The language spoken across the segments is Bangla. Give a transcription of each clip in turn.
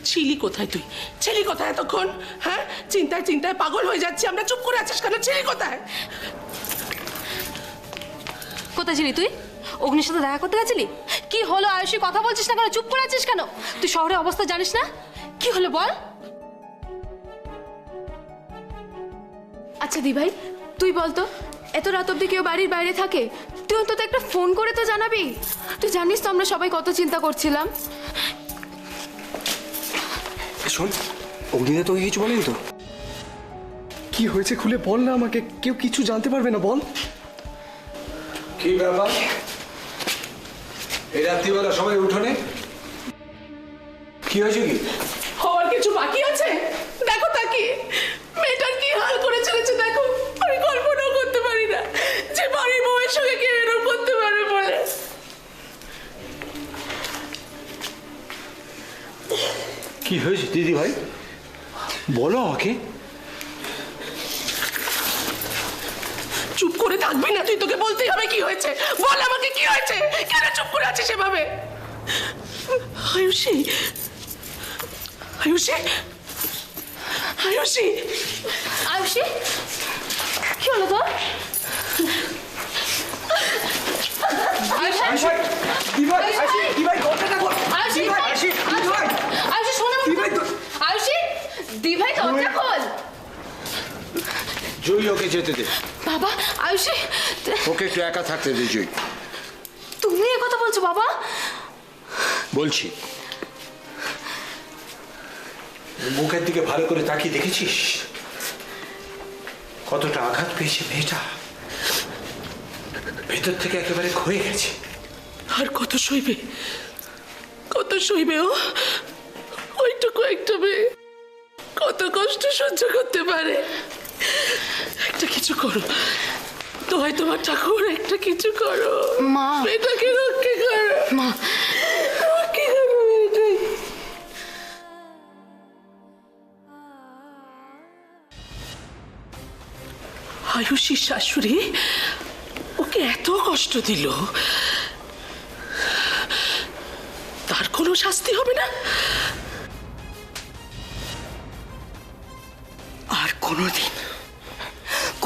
ছিলি কোথায় তুই? ছিলি কোথায় এতক্ষণ? হ্যাঁ, চিন্তায় চিন্তায় পাগল হয়ে যাচ্ছি আমরা। চুপ করে আছিস কেন? ছিলি কোথায়? কোথায় ছিলি তুই? অগ্নির সাথে দেখা করতে গেছিলি? কি হলো আয়ুষী, কথা বলছিস না কেন? চুপ করে আছিস কেন? তুই শহরের অবস্থা জানিস না? কি হলো বল। আচ্ছা দি ভাই, তুই বলতো এত রাত অব্দি কেউ বাড়ির বাইরে থাকে? তুই অন্তত একটা ফোন করে তো জানাবি। তুই জানিস তো আমরা সবাই কত চিন্তা করছিলাম। শোন, অগ্নিদা তোকে কিছু বলেনি তো? কি হয়েছে খুলে বল না আমাকে, কেউ কিছু জানতে পারবে না, বল। কি ব্যাপার? এই রাত্রিবেলা সবাই উঠোনে কি হয়েছে? কি হওয়ার কিছু বাকি আছে? দেখো তাকে, মেয়েটার কি হাল করে ছেড়েছে দেখো। আমি কল্পনাও করতে পারি না যে বাড়ির বউয়ের সঙ্গে কেউ এরকম করতে পারবে বলে। কি হয়েছে দিদি ভাই, বলো আমাকে। চুপ করে থাকবি না তুই? তোকে বলতেই হবে কি হয়েছে। বল আমাকে কি হয়েছে, কেন চুপ করে আছিস এভাবে? আয়ুষী, আয়ুষী, আয়ুষী, আয়ুষী, কি হলো তোর? আয়ুষী, দি ভাই দরজা খোল। জয়ী ওকে যেতে দে, বাবা, আয়ুষী, ওকে একটু একা থাকতে দে। জয়ী, তুমি এ কথা বলছো বাবা? বলছি। মুখের দিকে ভালো করে তাকিয়ে দেখেছিস কতটা আঘাত পেয়েছে মেয়েটা? ভেতর থেকে একেবারে ক্ষয়ে গেছে। আর কত সইবে, কত সইবে ও? ওইটুকু একটা মেয়ে কত কষ্ট সহ্য করতে পারে? একটা কিছু করো দোহাই তোমার ঠাকুর, একটা কিছু করো মা। মেয়েটাকে রক্ষে করো মা, রক্ষে করো মেয়েটাকে। আয়ুষীর শাশুড়ি ওকে এত কষ্ট দিল, তার কোনো শাস্তি হবে না? আর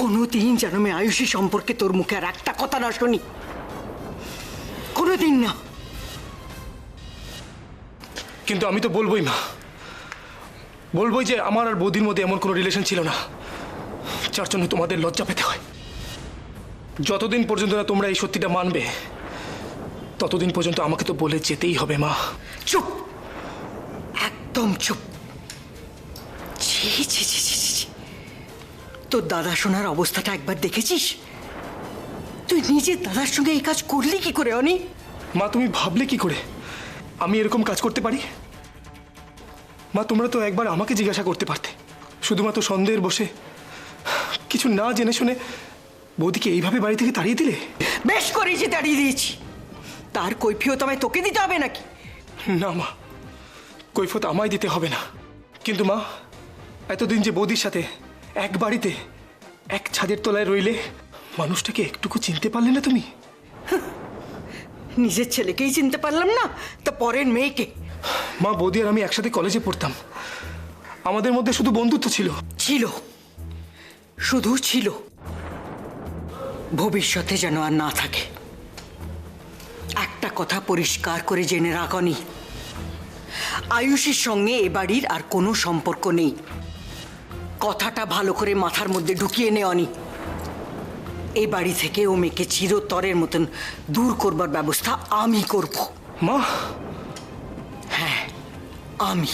কোনোদিন যেন আমি আয়ুষী সম্পর্কে তোর মুখে আর একটা কথা না শুনি, কোনোদিন না। কিন্তু আমি তো বলবোই মা, বলবোই যে আমার আর বৌদির মধ্যে এমন কোনো রিলেশন ছিল না যার জন্য তোমাদের লজ্জা পেতে হয়। যতদিন পর্যন্ত না তোমরা এই সত্যিটা মানবে ততদিন পর্যন্ত আমাকে তো বলে যেতেই হবে মা। চুপ, একদম চুপ। ছি ছি ছি ছি ছি। তোর দাদা শোনার অবস্থাটা একবার দেখেছিস? তুই নিজের দাদার সঙ্গে এই কাজ করলি কি করে অনি? মা তুমি ভাবলে কি করে আমি এরকম কাজ করতে পারি? মা তোমরা তো একবার আমাকে জিজ্ঞাসা করতে পারতে। শুধুমাত্র সন্দেহের বসে কিছু না জেনে শুনে বৌদিকে এইভাবে বাড়ি থেকে তাড়িয়ে দিলে। বেশ করেছি, দাঁড়িয়ে দিয়েছি। তার কৈফিয়ত আমায় তোকে দিতে হবে নাকি? না মা, কৈফিয়ত আমায় দিতে হবে না। কিন্তু মা, এতদিন যে বৌদির সাথে এক বাড়িতে এক ছাদের তলায় রইলে মানুষটাকে একটুকু চিনতে পারলে না তুমি? নিজের ছেলেকেই চিনতে পারলাম না, তা পরের মেয়েকে? মা, বৌদি আর আমি একসাথে কলেজে পড়তাম, আমাদের মধ্যে শুধু বন্ধুত্ব ছিল। ছিল, শুধু ছিল। ভবিষ্যতে যেন আর না থাকে। একটা কথা পরিষ্কার করে জেনে রাখনি, আয়ুষীর সঙ্গে এ বাড়ির আর কোনো সম্পর্ক নেই। কথাটা ভালো করে মাথার মধ্যে ঢুকিয়ে নেওয়ানি। এই বাড়ি থেকে ও মেয়েকে চিরতরের মতন দূর করবার ব্যবস্থা আমি করব। মা, হ্যাঁ, আমি।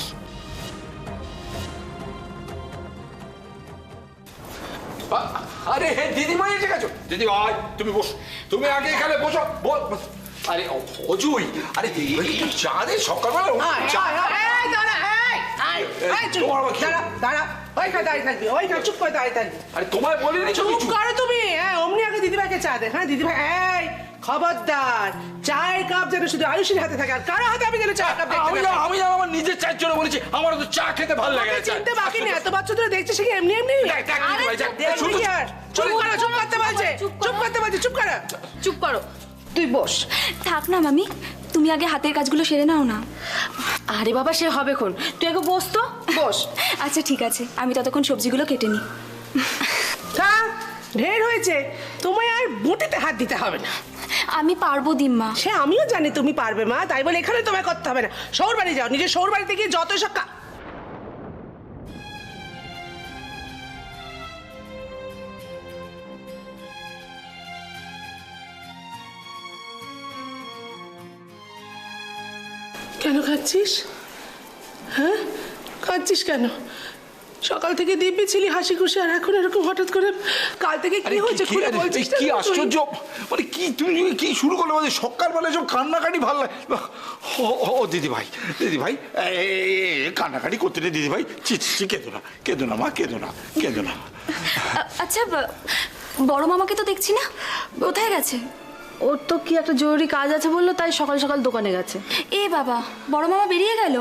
আরে হে দিদিমা এসে গেছো। দিদি ভাই তুমি বসো, তুমি আগে এখানে বসো। আরে অজুই, আরে দিদি ভাই একটু চা দে সকালবেলা। চা আরে তোমায় বলিনি চুপ করো তুমি। হ্যাঁ, অমনি আগে দিদিভাইকে চা দে। হ্যাঁ দিদিভাই, এই খবরদার, চায়ের কাপ যেন শুধু আয়ুষীর হাতে থাকে, আর কারো হাতে আমি যেন চায়ের কাপ দেখতে না পাই। আমি আমার নিজের চায়ের জন্য বলেছি, আমার তো চা খেতে ভালো লাগে না। চিনতে বাকি নেই, এত বছর ধরে দেখছি সে কি এমনি এমনি? চুপ করো, চুপ করতে বলছে, চুপ করতে বলছে, চুপ করো। চুপ করো। তুই বস। থাক না মামি, তুমি আগে হাতের কাজগুলো সেরে নাও না। আরে বাবা সে হবে খন, তুই আগে বস তো, বস। আচ্ছা ঠিক আছে, আমি ততক্ষণ সবজিগুলো কেটে নিই। থাক, ঢের হয়েছে, তোমায় আর বটিতে হাত দিতে হবে না। আমি পারবো দিম্মা। সে আমিও জানি তুমি পারবে মা, তাই বলে এখানে তোমায় করতে হবে না। শহর বাড়ি যাও, নিজের শহর বাড়িতে গিয়ে যত সব কেন খাচ্ছিস? হ্যাঁ, খাচ্ছিস কেন? সকাল থেকে দিব্যি ছিলি হাসি খুশি, আর এখন এরকম হঠাৎ করে কাল থেকে কি হয়েছে খুলে বলছিস না? কি আশ্চর্য, মানে কি তুমি কি শুরু করলে? মানে সকালবেলা সব কান্নাকাটি ভালো লাগে। ও দিদি ভাই কান্নাকাটি করতে নেই দিদি ভাই, কেঁদো না মা, কেঁদো না। আচ্ছা বড় মামাকে তো দেখছি না, কোথায় গেছে? ওর তো কি একটা জরুরি কাজ আছে বললো, তাই সকাল সকাল দোকানে গেছে। এ বাবা, বড় মামা বেরিয়ে গেল?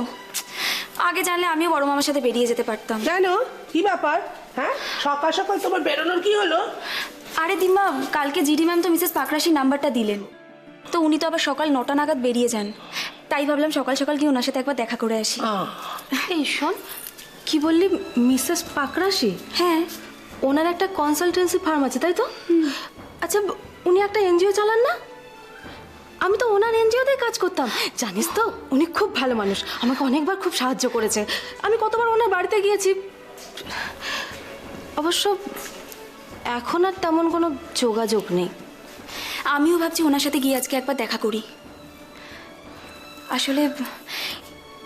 আগে জানলে আমিও বড় মামার সাথে বেরিয়ে যেতে পারতাম। কেন, কি ব্যাপার? হ্যাঁ, সকাল সকাল তোমার বেরোনোর কি হলো? আরে দিম্মা, কালকে জিডি ম্যাম তো মিসেস পাকরাশির নাম্বারটা দিলেন, তো উনি তো আবার সকাল 9টা নাগাদ বেরিয়ে যান, তাই ভাবলাম সকাল সকাল কি ওনার সাথে একবার দেখা করে আসি। এই শোন, কি বললি মিসেস পাকরাশি? হ্যাঁ। ওনার একটা কনসালটেন্সি ফার্ম আছে তাই তো? আচ্ছা উনি একটা এনজিও চালান না? আমি তো ওনার এনজিওতেই কাজ করতাম, জানিস তো উনি খুব ভালো মানুষ, আমাকে অনেকবার খুব সাহায্য করেছে। আমি কতবার ওনার বাড়িতে গিয়েছি, অবশ্য এখন আর তেমন কোনো যোগাযোগ নেই। আমিও ভাবছি ওনার সাথে গিয়ে আজকে একবার দেখা করি। আসলে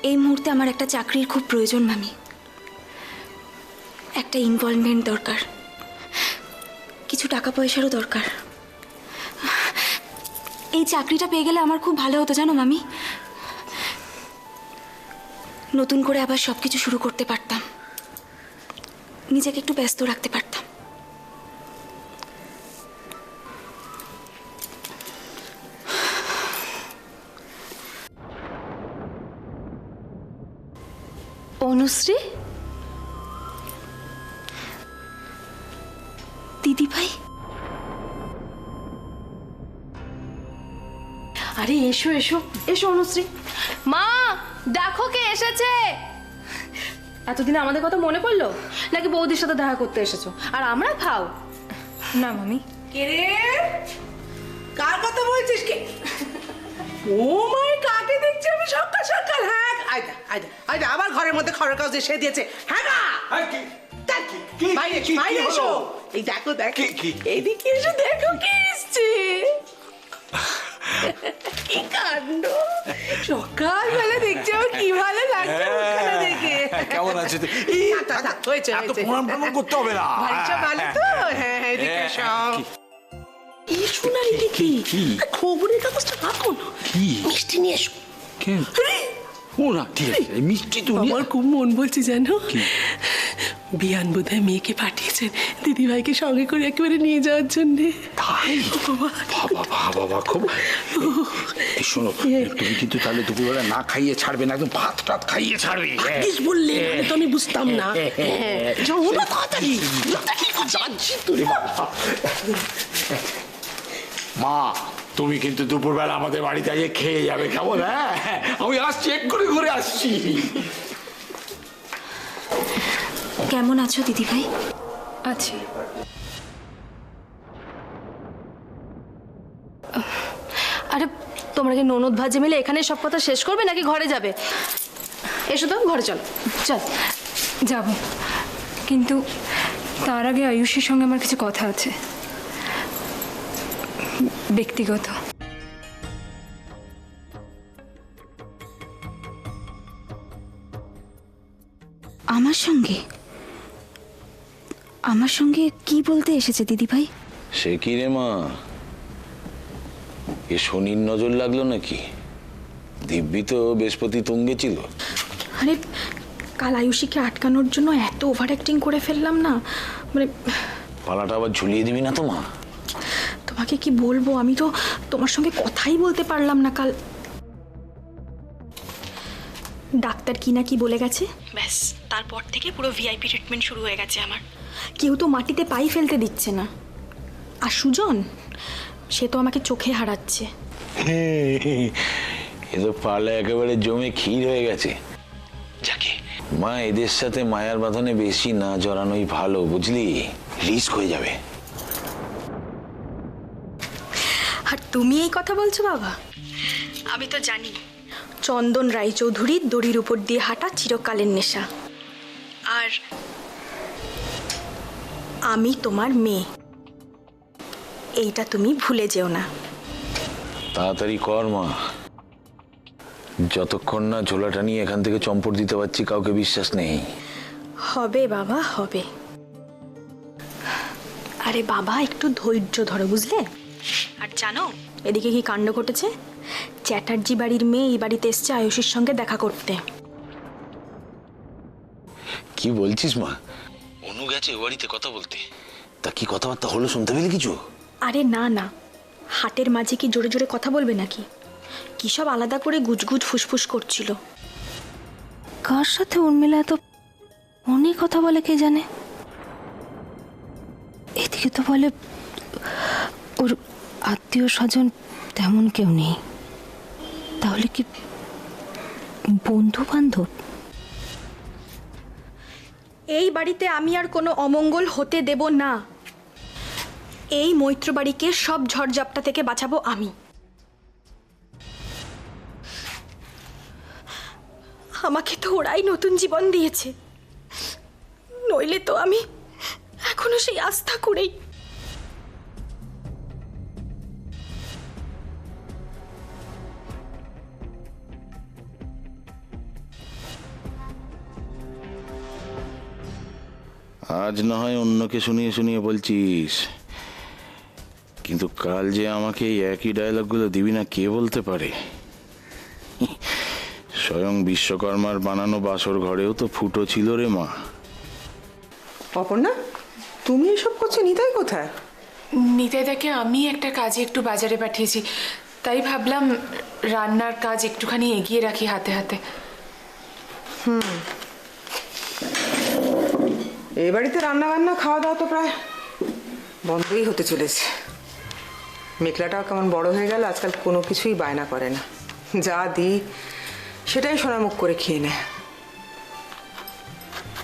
এই মুহূর্তে আমার একটা চাকরির খুব প্রয়োজন মামি, একটা ইনভলভমেন্ট দরকার, কিছু টাকা পয়সারও দরকার। এই চাকরিটা পেয়ে গেলে আমার খুব ভালো হতো জানো মামি, নতুন করে আবার সব কিছু শুরু করতে পারতাম, নিজেকে একটু ব্যস্ত রাখতে পারতাম। অনুশ্রী, দিদি ভাই, আরে এসো এসো এসো অনুশ্রী। মা দেখো কে এসেছে। এতদিনে আমাদের কথা মনে পড়লো নাকি বৌদির সাথে দেখা করতে এসেছো আর আমরা খাও? না মামি। কে রে? কার কথা বলছিস কি? ও মাই, কাকে দেখছি আমি সকাল সকাল? হ্যাঁ, আয়দা আবার ঘরের মধ্যে খবরের কাগজ এসে দিয়েছে। হ্যাঁ গা, বাইরে এসো। এই দেখো এইদিকে এসে দেখো কি এসছে। কি কাণ্ড, সকালবেলা দেখছি আমার কি ভালো লাগছে মুখখানা দেখে। কেমন আছে? হয়েছে প্রণাম করতে হবে না। সব ভালো তো? হ্যাঁ, এদিকে সব এই শোনা, এদিকে খবরের কাগজটা রাখো না, মিষ্টি নিয়ে এসো। ও না, ঠিক আছে, মিষ্টি তো আমার খুব মন বলছে জানো, বিয়ান বোধহয় মেয়েকে পাঠিয়েছেন দিদিভাইকে সঙ্গে করে একেবারে নিয়ে যাওয়ার জন্যে। তাই? বাবা খুব। এই শোনো, তুমি কিন্তু তাহলে দুপুরবেলা না খাইয়ে ছাড়বে না, একদম ভাত টাত খাইয়ে ছাড়বে। বললে তো আমি বুঝতাম না। যাও না তাড়াতাড়ি, যাচ্ছি তো। মা, তুমি কিন্তু দুপুরবেলা আমাদের বাড়িতে গিয়ে খেয়ে যাবে, কেমন? হ্যাঁ, আমি আসছি, এক্ষুনি ঘুরে আসছি। কেমন আছো দিদি ভাই? আচ্ছা আরে তোমরা কি ননদ ভাজে মিলে এখানে সব কথা শেষ করবে নাকি ঘরে যাবে? এসো তো, ঘরে চল চল। যাব, কিন্তু তার আগে আয়ুষের সঙ্গে আমার কিছু কথা আছে, ব্যক্তিগত। আমার সঙ্গে কি বলতে এসেছে দিদি ভাই? সে কি রে মা, এ শনির নজর লাগলো নাকি? দিব্যি তো বৃহস্পতি তুঙ্গে ছিল। আরে কাল আয়ুষীকে আটকানোর জন্য এত ওভার অ্যাক্টিং করে ফেললাম না, মানে পালাটা আবার ঝুলিয়ে দিবি না তো মা? তোমাকে কি বলবো, আমি তো তোমার সঙ্গে কথাই বলতে পারলাম না কাল। ডাক্তার কি না কি বলে গেছে, ব্যাস তারপর থেকে পুরো ভিআইপি ট্রিটমেন্ট শুরু হয়ে গেছে আমার। কেউ তো মাটিতে পাই ফেলতে দিচ্ছে না, আর সুজন সে তো আমাকে চোখে হারাচ্ছে। এ তো পালে একেবারে জমে ক্ষীর হয়ে গেছে। যাকে মা, এদের সাথে মায়ার বাঁধনে বেশি না জড়ানোই ভালো, বুঝলি? রিস্ক হয়ে যাবে। আর তুমি এই কথা বলছো বাবা? আমি তো জানি চন্দন রায়চৌধুরীর দড়ির উপর দিয়ে হাঁটা চিরকালের নেশা। আর আমি তোমার মেয়ে, এইটা তুমি ভুলে যেও না। তাড়াতাড়ি কর মা, যতক্ষণ না ঝোলাটা নিয়ে এখান থেকে চম্পট দিতে পারছি কাউকে বিশ্বাস নেই। হবে বাবা, হবে। আরে বাবা, একটু ধৈর্য ধরো, বুঝলে? আর জানো এদিকে কি কাণ্ড ঘটেছে? চ্যাটার্জি বাড়ির মেয়ে এই বাড়িতে এসছে আয়ুষীর সঙ্গে দেখা করতে। কি বলছিস মা? অনু গেছে ও বাড়িতে কথা বলতে? তা কি কথাবার্তা হলো, শুনতে পেলি কিছু? আরে না না, হাটের মাঝে কি জোরে জোরে কথা বলবে নাকি? কি সব আলাদা করে গুজগুজ ফুসফুস করছিল। কার সাথে উর্মিলা তো অনেক কথা বলে কে জানে। এদিকে তো বলে ওর আত্মীয় স্বজন তেমন কেউ নেই। তাহলে কি বন্ধু বান্ধব? এই বাড়িতে আমি আর কোনো অমঙ্গল হতে দেব না। এই মৈত্র বাড়িকে সব ঝড়ঝাপটা থেকে বাঁচাবো আমি। আমাকে তো ওরাই নতুন জীবন দিয়েছে, নইলে তো আমি এখনো সেই আস্থা করেই। আজ না হয় অন্যকে শুনিয়ে শুনিয়ে বলছিস, কিন্তু কাল যে আমাকে এই একই ডায়লগগুলো দিবি না কে বলতে পারে? স্বয়ং বিশ্বকর্মার বানানো বাসর ঘরেও তো ফুটো ছিল রে মা। অপর্ণা, তুমি এসব করছো? নিতাই কোথায়? নিতাইদাকে আমি একটা কাজে একটু বাজারে পাঠিয়েছি, তাই ভাবলাম রান্নার কাজ একটুখানি এগিয়ে রাখি হাতে হাতে। এই বাড়িতে রান্না বান্না খাওয়া দাওয়া তো প্রায় বন্ধই হতে চলেছে। মেঘলাটাও কেমন বড় হয়ে গেল, আজকাল কোনো কিছুই বায়না করে না। যা দিই সেটাই সোনামুখ করে খেয়ে নেয়।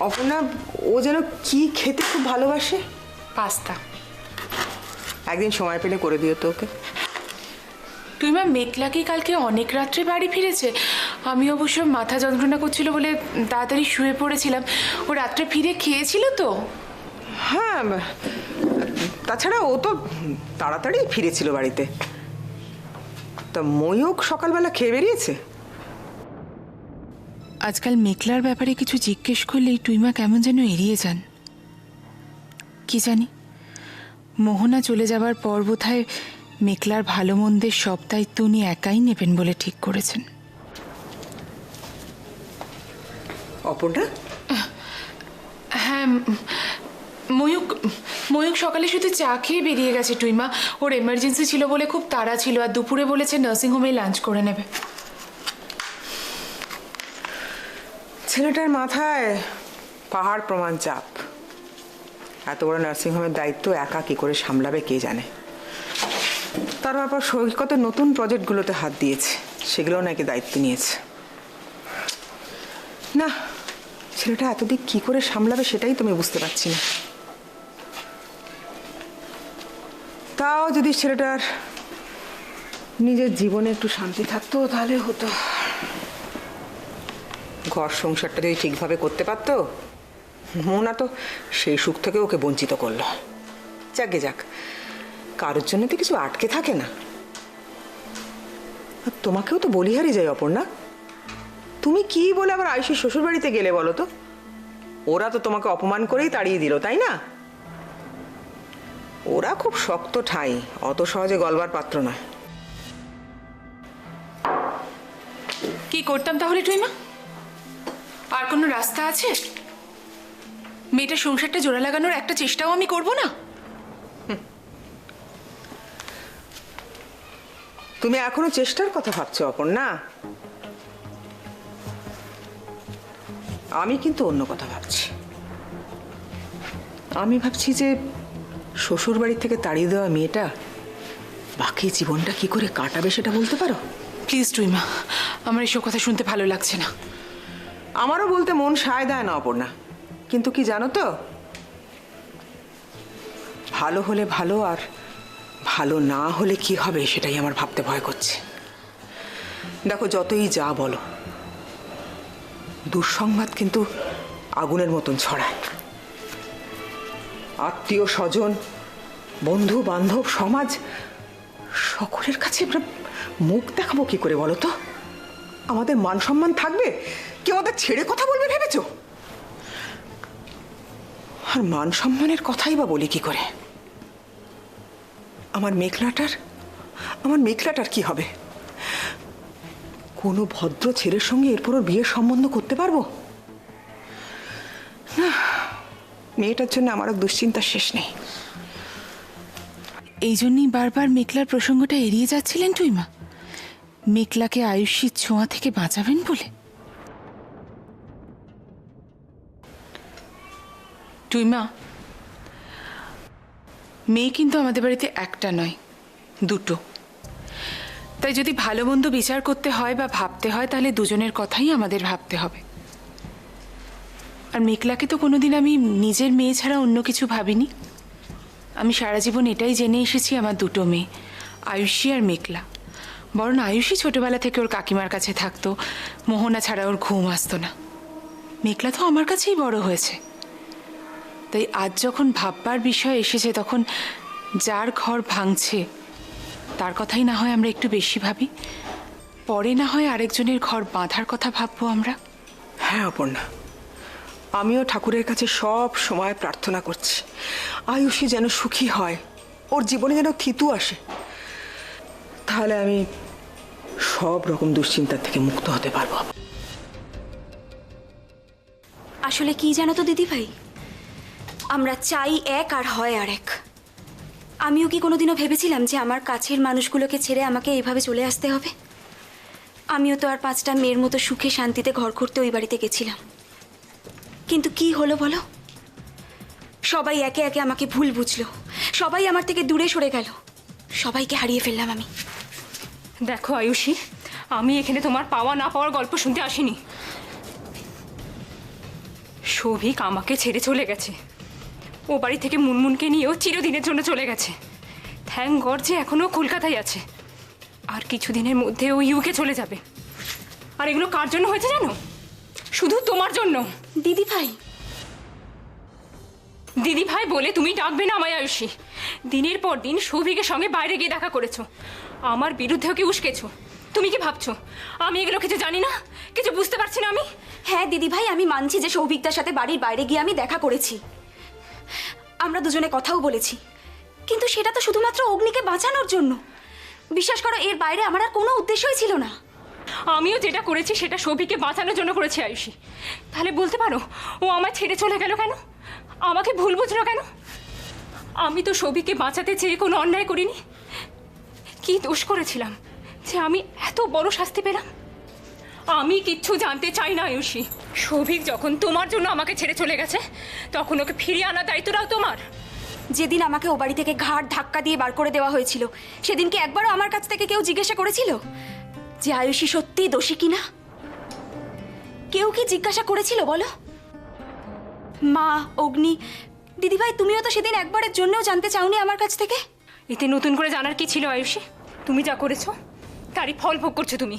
অপর্ণা, ও যেন কি খেতে খুব ভালোবাসে। পাস্তা। একদিন সময় পেলে করে দিও তো ওকে। তুই মা, মেঘলা কি কালকে অনেক রাত্রে বাড়ি ফিরেছে? আমি অবশ্য মাথা যন্ত্রণা করছিল বলে তাড়াতাড়ি শুয়ে পড়েছিলাম। ও রাত্রে ফিরে খেয়েছিল তো? হ্যাঁ, তাছাড়া ও তো তাড়াতাড়ি ফিরেছিল বাড়িতে। তা ময়ূক সকালবেলা খেয়ে বেরিয়েছে? আজকাল মেঘলার ব্যাপারে কিছু জিজ্ঞেস করলেই টুইমা কেমন যেন এড়িয়ে যান। কি জানি, মোহনা চলে যাবার পর বোধহয় মেঘলার ভালো মন্দের সব দায়িত্ব উনি একাই নেবেন বলে ঠিক করেছেন। অপর্ণা? হ্যাঁ, ময়ূক সকালে শুধু চা খেয়ে বেরিয়ে গেছে টুইমা। ওর এমার্জেন্সি ছিল বলে খুব তাড়া ছিল, আর দুপুরে বলেছে নার্সিংহোমে লাঞ্চ করে নেবে। ছেলেটার মাথায় পাহাড় প্রমাণ চাপ। এত বড় নার্সিংহোমের দায়িত্ব একা কি করে সামলাবে কে জানে। তার ব্যাপার সৈকত নতুন প্রজেক্টগুলোতে হাত দিয়েছে, সেগুলোও নাকি দায়িত্ব নিয়েছে। না, ছেলেটা এতদিক কি করে সামলাবে সেটাই তো আমি বুঝতে পারছি না। তাও যদি ছেলেটার নিজের জীবনে একটু শান্তি থাকতো তাহলে হতো। ঘর সংসারটা যদি ঠিকভাবে করতে পারতো। মোনা তো সেই সুখ থেকে ওকে বঞ্চিত করলো। যাকে যাক, কারোর জন্য তো কিছু আটকে থাকে না। আর তোমাকেও তো বলিহারি যায় অপর্ণা। তুমি কি বলে আবার আয়ুষীর শ্বশুর বাড়িতে গেলে বলো তো? ওরা তো তোমাকে অপমান করেই তাড়িয়ে দিল, তাই না? ওরা খুব শক্ত ঠাঁই, অত সহজে গলবার পাত্র নয়। কি করতাম তাহলে টুইমা? আর কোনো রাস্তা আছে? মেয়েটার সংসারটা জোড়া লাগানোর একটা চেষ্টাও আমি করব না? তুমি এখনো চেষ্টার কথা ভাবছো অপর্ণা? আমি কিন্তু অন্য কথা ভাবছি। আমি ভাবছি যে শ্বশুর বাড়ি থেকে তাড়িয়ে দেওয়া মেয়েটা বাকি জীবনটা কি করে কাটাবে সেটা বলতে পারো? প্লিজ টুইমা, আমার এসব কথা শুনতে ভালো লাগছে না। আমারও বলতে মন সায় দেয় না অপর্ণা, কিন্তু কি জানো তো, ভালো হলে ভালো, আর ভালো না হলে কি হবে সেটাই আমার ভাবতে ভয় করছে। দেখো, যতই যা বলো, দুঃসংবাদ কিন্তু আগুনের মতন ছড়ায়। আত্মীয় স্বজন, বন্ধু বান্ধব, সমাজ, সকলের কাছে আমরা মুখ দেখাবো কি করে বলো তো? আমাদের মান সম্মান থাকবে? কেউ আমাদের ছেড়ে কথা বলবে ভেবেছো? আর মান সম্মানের কথাই বা বলি কি করে? আমার মেঘলাটার কি হবে? কোনো ভদ্র ছেলের সঙ্গে এরপর ওর বিয়ের সম্বন্ধ করতে পারবো না। মেয়েটার জন্য আমার দুশ্চিন্তার শেষ নেই। এই জন্যই বারবার মেঘলার প্রসঙ্গটা এড়িয়ে যাচ্ছিলেন টুইমা? মেঘলাকে আয়ুষীর ছোঁয়া থেকে বাঁচাবেন বলে? টুইমা, মেয়ে কিন্তু আমাদের বাড়িতে একটা নয়, দুটো। তাই যদি ভালো মন্দ বিচার করতে হয় বা ভাবতে হয়, তাহলে দুজনের কথাই আমাদের ভাবতে হবে। আর মেঘলাকে তো কোনোদিন আমি নিজের মেয়ে ছাড়া অন্য কিছু ভাবিনি। আমি সারা জীবন এটাই জেনে এসেছি, আমার দুটো মেয়ে, আয়ুষী আর মেঘলা। বরং আয়ুষী ছোটবেলা থেকে ওর কাকিমার কাছে থাকতো, মোহনা ছাড়া ওর ঘুম আসতো না। মেঘলা তো আমার কাছেই বড় হয়েছে। তাই আজ যখন ভাববার বিষয় এসেছে, তখন যার ঘর ভাঙছে তার কথাই না হয় আমরা একটু বেশি ভাবি, পরে না হয় আরেকজনের ঘর বাঁধার কথা ভাববো আমরা। হ্যাঁ অপর্ণা, আমিও ঠাকুরের কাছে সব সময় প্রার্থনা করছি আয়ুষী যেন সুখী হয়, ওর জীবনে যেন থিতু আসে। তাহলে আমি সব রকম দুশ্চিন্তার থেকে মুক্ত হতে পারবো। আসলে কি জানো তো দিদি ভাই, আমরা চাই এক আর হয় আরেক। আমিও কি কোনোদিনও ভেবেছিলাম যে আমার কাছের মানুষগুলোকে ছেড়ে আমাকে এইভাবে চলে আসতে হবে? আমিও তো আর 5টা মেয়ের মতো সুখে শান্তিতে ঘর করতে ওই বাড়িতে গেছিলাম, কিন্তু কি হলো বলো? সবাই একে একে আমাকে ভুল বুঝলো, সবাই আমার থেকে দূরে সরে গেল, সবাইকে হারিয়ে ফেললাম আমি। দেখো আয়ুষী, আমি এখানে তোমার পাওয়া না পাওয়ার গল্প শুনতে আসিনি। সৌভিক আমাকে ছেড়ে চলে গেছে, ও বাড়ি থেকে মুনমুনকে নিয়েও চিরদিনের জন্য চলে গেছে। থ্যাঙ্ক গড যে এখনো কলকাতায় আছে, আর কিছুদিনের মধ্যে ও ইউকে চলে যাবে। আর এগুলো কার জন্য হয়েছে জানো? শুধু তোমার জন্য। দিদি ভাই, দিদি ভাই বলে তুমি ডাকবে না আমায় আয়ুষী। দিনের পর দিন সৌভিকের সঙ্গে বাইরে গিয়ে দেখা করেছো, আমার বিরুদ্ধে ওকে উস্কেছো। তুমি কি ভাবছো আমি এগুলো কিছু জানি না, কিছু বুঝতে পারছি না আমি? হ্যাঁ দিদি ভাই, আমি মানছি যে সৌভিকদার সাথে বাড়ির বাইরে গিয়ে আমি দেখা করেছি, আমরা দুজনে কথাও বলেছি, কিন্তু সেটা তো শুধুমাত্র অগ্নিকে বাঁচানোর জন্য। বিশ্বাস করো, এর বাইরে আমার আর কোনো উদ্দেশ্যই ছিল না। আমিও যেটা করেছি সেটা সৌভিককে বাঁচানোর জন্য করেছি আয়ুষী। তাহলে বলতে পারো ও আমায় ছেড়ে চলে গেল কেন, আমাকে ভুল বুঝলো কেন? আমি তো সৌভিককে বাঁচাতে চেয়ে কোনো অন্যায় করিনি। কি দোষ করেছিলাম যে আমি এত বড় শাস্তি পেলাম? আমি কিচ্ছু জানতে চাই না আয়ুষী। সৌভিক যখন তোমার জন্য আমাকে ছেড়ে চলে গেছে, তখন ওকে ফিরিয়ে আনার দায়িত্বটাও তোমার। যেদিন আমাকে ও বাড়ি থেকে ঘাট ধাক্কা দিয়ে বার করে দেওয়া হয়েছিল, সেদিন কি একবারও আমার কাছ থেকে কেউ জিজ্ঞাসা করেছিল যে আয়ুষী সত্যিই দোষী কিনা? কেউ কি জিজ্ঞাসা করেছিল বলো? মা, অগ্নি, দিদিভাই, তুমিও তো সেদিন একবারের জন্যও জানতে চাওনি আমার কাছ থেকে। এতে নতুন করে জানার কি ছিল আয়ুষী? তুমি যা করেছো তারই ফল ভোগ করছো তুমি,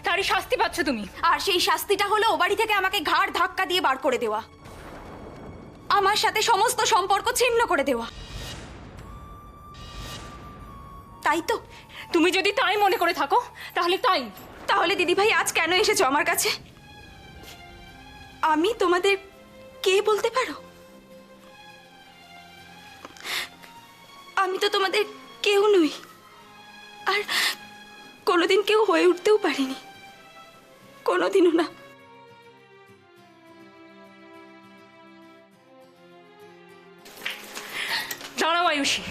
তারই শাস্তি পাচ্ছ তুমি। আর সেই শাস্তিটা হলো ও বাড়ি থেকে আমাকে ঘাট ধাক্কা দিয়ে বার করে দেওয়া, আমার সাথে সমস্ত সম্পর্ক ছিন্ন করে দেওয়া। তাই তো? তুমি যদি তাই মনে করে থাকো তাহলে তাই। তাহলে দিদিভাই আজ কেন এসেছো আমার কাছে? আমি তোমাদের কে বলতে পারো? আমি তো তোমাদের কেউ নই, আর কোনোদিন কেউ হয়ে উঠতেও পারিনি, কোনোদিনও না। দাঁড়াও আয়ুষী,